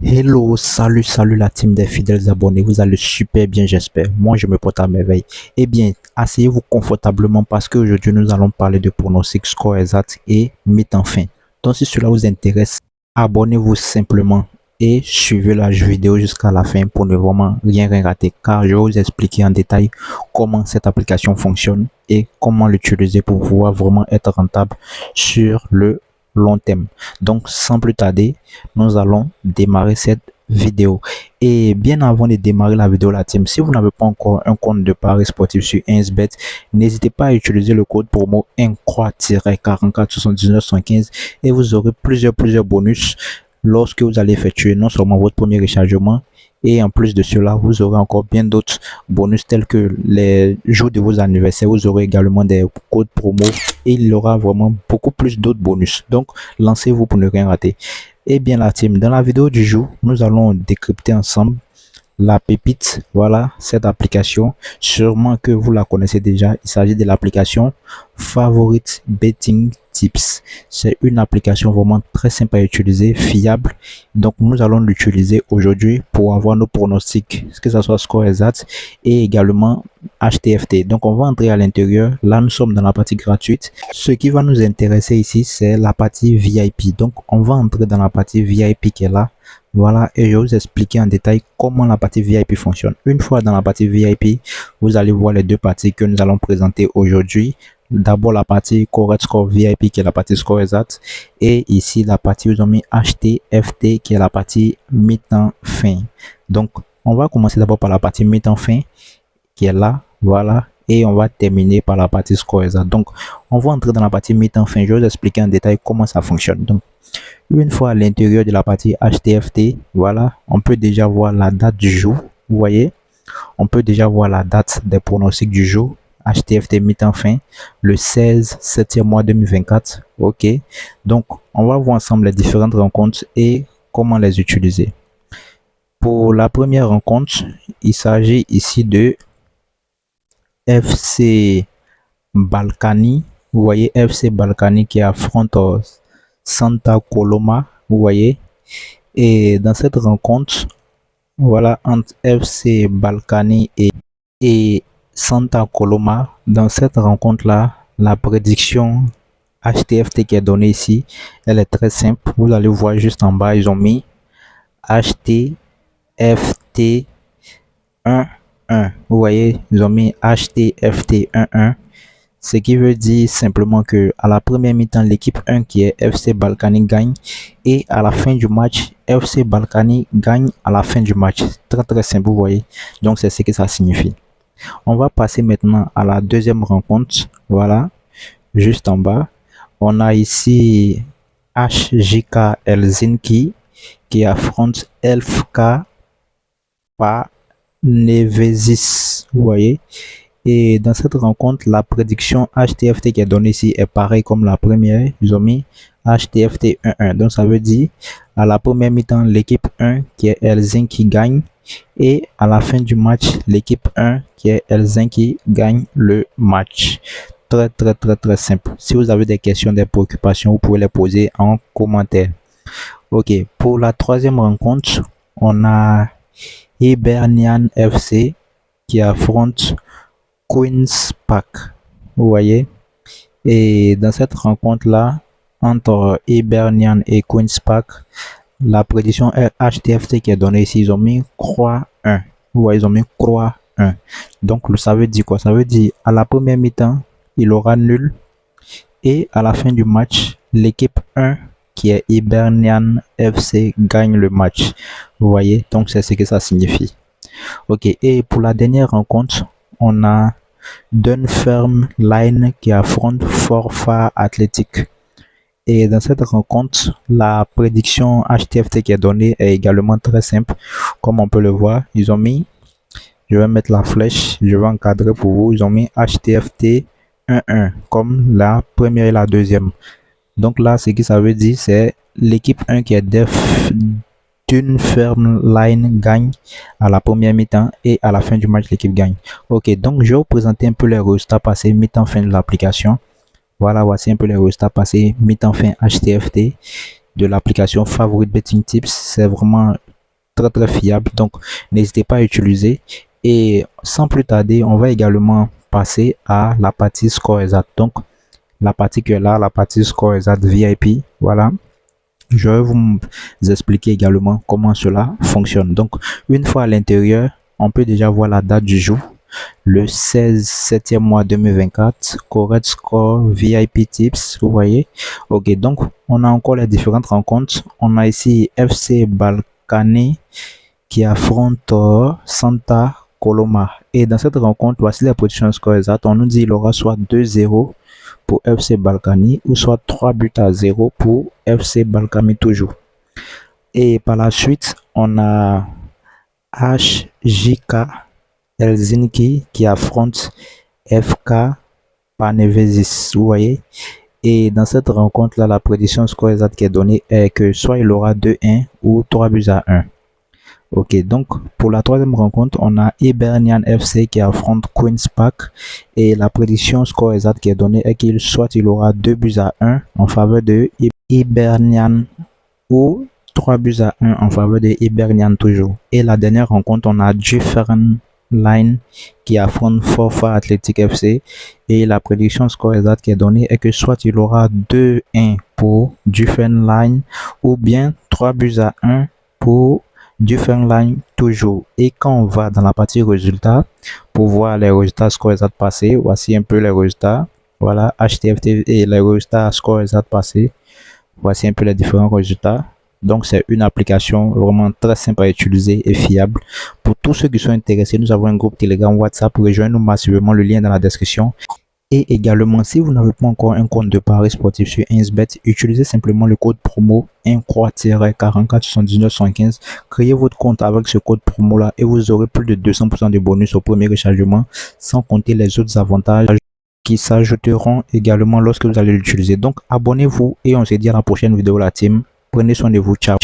Hello, salut la team des fidèles abonnés, vous allez super bien j'espère, moi je me porte à merveille. Eh bien, asseyez-vous confortablement parce qu'aujourd'hui nous allons parler de pronostic score exact et mythe en fin. Donc si cela vous intéresse, abonnez-vous simplement et suivez la vidéo jusqu'à la fin pour ne vraiment rien rater car je vais vous expliquer en détail comment cette application fonctionne et comment l'utiliser pour pouvoir vraiment être rentable sur le long terme. Donc sans plus tarder, nous allons démarrer cette vidéo. Et bien avant de démarrer la vidéo, la team, si vous n'avez pas encore un compte de paris sportif sur 1xBet, n'hésitez pas à utiliser le code promo INCROIX-447915 et vous aurez plusieurs bonus lorsque vous allez effectuer non seulement votre premier rechargement, et en plus de cela, vous aurez encore bien d'autres bonus tels que les jours de vos anniversaires. Vous aurez également des codes promo et il y aura vraiment beaucoup plus d'autres bonus. Donc, lancez-vous pour ne rien rater. Eh bien la team, dans la vidéo du jour, nous allons décrypter ensemble la pépite, voilà cette application, sûrement que vous la connaissez déjà, il s'agit de l'application Favorite Betting Tips. C'est une application vraiment très simple à utiliser, fiable, donc nous allons l'utiliser aujourd'hui pour avoir nos pronostics, que ce soit score exact et également HTFT. Donc on va entrer à l'intérieur, là nous sommes dans la partie gratuite. Ce qui va nous intéresser ici, c'est la partie VIP, donc on va entrer dans la partie VIP qui est là. Voilà, et je vais vous expliquer en détail comment la partie VIP fonctionne. Une fois dans la partie VIP, vous allez voir les deux parties que nous allons présenter aujourd'hui. D'abord la partie Correct Score VIP qui est la partie score exact. Et ici la partie où ils ont mis HTFT qui est la partie mi-temps fin. Donc on va commencer d'abord par la partie mi-temps fin qui est là. Voilà. Et on va terminer par la partie score exact. Donc on va entrer dans la partie mi-temps fin. Je vais vous expliquer en détail comment ça fonctionne. Donc une fois à l'intérieur de la partie HTFT, voilà, on peut déjà voir la date du jour. Vous voyez, on peut déjà voir la date des pronostics du jour. HTFT mi-temps fin, le 16 7e mois 2024. Ok, donc on va voir ensemble les différentes rencontres et comment les utiliser. Pour la première rencontre, il s'agit ici de FC Balkany. Vous voyez, FC Balkany qui affronte Santa Coloma, vous voyez. Et dans cette rencontre, voilà, entre FC Balkany et Santa Coloma, dans cette rencontre-là, la prédiction HTFT qui est donnée ici, elle est très simple. Vous allez voir juste en bas, ils ont mis HTFT 1-1. Vous voyez, ils ont mis HTFT 1-1. Ce qui veut dire simplement que à la première mi-temps, l'équipe 1 qui est FC Balkany gagne et à la fin du match, FC Balkany gagne à la fin du match. Très simple, vous voyez. Donc c'est ce que ça signifie. On va passer maintenant à la deuxième rencontre. Voilà, juste en bas. On a ici HJK Helsinki qui affronte FK Panevesis. Vous voyez. Et dans cette rencontre, la prédiction HTFT qui est donnée ici est pareil comme la première. Ils ont mis HTFT 1-1. Donc ça veut dire à la première mi-temps, l'équipe 1 qui est Helsinki gagne. Et à la fin du match, l'équipe 1 qui est Helsinki gagne le match. Très simple. Si vous avez des questions, des préoccupations, vous pouvez les poser en commentaire. Ok, pour la troisième rencontre, on a Hibernian FC qui affronte Queen's Park, vous voyez. Et dans cette rencontre là entre Hibernian et Queen's Park, la prédiction HTFT qui est donnée ici, ils ont mis croix 1, vous voyez, ils ont mis croix 1. Donc ça veut dire quoi? Ça veut dire à la première mi-temps il aura nul et à la fin du match l'équipe 1 qui est Hibernian FC gagne le match, vous voyez. Donc c'est ce que ça signifie. Ok, et pour la dernière rencontre, on a Dunfermline qui affronte Forfar Athletic. Et dans cette rencontre, la prédiction HTFT qui est donnée est également très simple. Comme on peut le voir, ils ont mis, je vais mettre la flèche, je vais encadrer pour vous, ils ont mis HTFT 1-1 comme la première et la deuxième. Donc là, ce que ça veut dire, c'est l'équipe 1 qui est Dunfermline gagne à la première mi-temps et à la fin du match l'équipe gagne. Ok, donc je vais vous présenter un peu les résultats passés mi-temps fin de l'application. Voilà, voici un peu les résultats passés mi-temps fin HTFT de l'application Favorite Betting Tips. C'est vraiment très fiable. Donc, n'hésitez pas à utiliser. Et sans plus tarder, on va également passer à la partie score exact. Donc, la partie qui est là, la partie score exact VIP. Voilà. Je vais vous expliquer également comment cela fonctionne. Donc, une fois à l'intérieur, on peut déjà voir la date du jour. Le 16 7e mois 2024, correct score, VIP tips, vous voyez. Ok, donc on a encore les différentes rencontres. On a ici FC Balkany qui affronte Santa Coloma. Et dans cette rencontre, voici la position score exacte. On nous dit qu'il aura soit 2-0 pour FC Balkany ou soit 3-0 pour FC Balkany toujours. Et par la suite, on a HJK Helsinki qui affronte FK Panevėžys, vous voyez. Et dans cette rencontre-là, la prédiction score exact qui est donnée est que soit il aura 2-1 ou 3-1. Ok, donc pour la troisième rencontre, on a Hibernian FC qui affronte Queen's Park et la prédiction score exact qui est donnée est qu'il soit il aura 2-1 en faveur de Hibernian ou 3-1 en faveur de Hibernian toujours. Et la dernière rencontre, on a Dufferin Line qui affronte Forfar Athletic FC et la prédiction score exact qui est donnée est que soit il aura 2-1 pour Dufferin Line ou bien 3-1 pour Dufferin Line toujours. Et quand on va dans la partie résultats pour voir les résultats score exact passés, voici un peu les résultats. Voilà, HTFT et les résultats score exact passés. Voici un peu les différents résultats. Donc, c'est une application vraiment très simple à utiliser et fiable. Pour tous ceux qui sont intéressés, nous avons un groupe Telegram, WhatsApp. Rejoignez-nous massivement, le lien est dans la description. Et également, si vous n'avez pas encore un compte de paris sportif sur 1xBet, utilisez simplement le code promo 1-44-79-115. Créez votre compte avec ce code promo-là et vous aurez plus de 200% de bonus au premier rechargement, sans compter les autres avantages qui s'ajouteront également lorsque vous allez l'utiliser. Donc, abonnez-vous et on se dit à la prochaine vidéo, la team. Prenez soin de vous. Ciao.